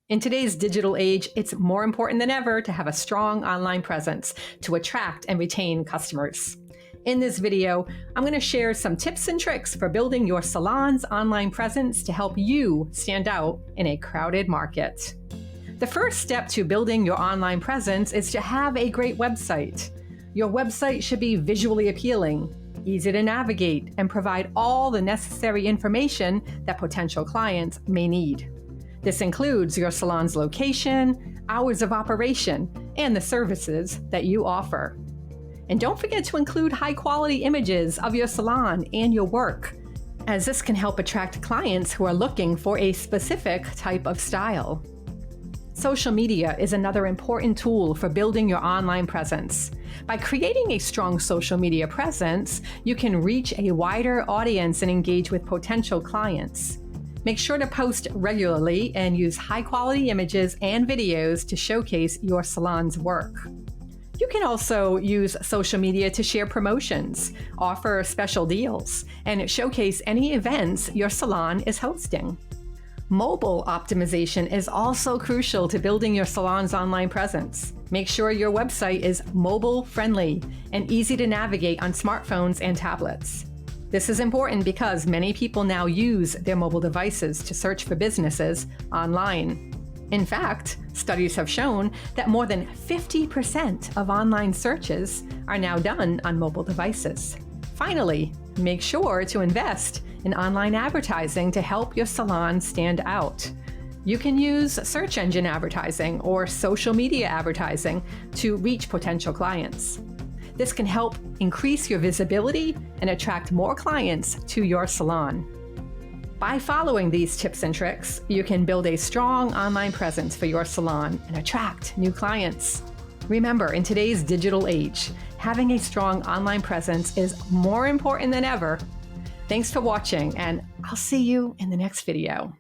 In today's digital age, it's more important than ever to have a strong online presence to attract and retain customers. In this video, I'm going to share some tips and tricks for building your salon's online presence to help you stand out in a crowded market. The first step to building your online presence is to have a great website. Your website should be visually appealing, easy to navigate, and provide all the necessary information that potential clients may need. This includes your salon's location, hours of operation, and the services that you offer. And don't forget to include high-quality images of your salon and your work, as this can help attract clients who are looking for a specific type of style. Social media is another important tool for building your online presence. By creating a strong social media presence, you can reach a wider audience and engage with potential clients. Make sure to post regularly and use high-quality images and videos to showcase your salon's work. You can also use social media to share promotions, offer special deals, and showcase any events your salon is hosting. Mobile optimization is also crucial to building your salon's online presence. Make sure your website is mobile-friendly and easy to navigate on smartphones and tablets. This is important because many people now use their mobile devices to search for businesses online. In fact, studies have shown that more than 50% of online searches are now done on mobile devices. Finally, make sure to invest in online advertising to help your salon stand out. You can use search engine advertising or social media advertising to reach potential clients. This can help increase your visibility and attract more clients to your salon. By following these tips and tricks, you can build a strong online presence for your salon and attract new clients. Remember, in today's digital age, having a strong online presence is more important than ever. Thanks for watching, and I'll see you in the next video.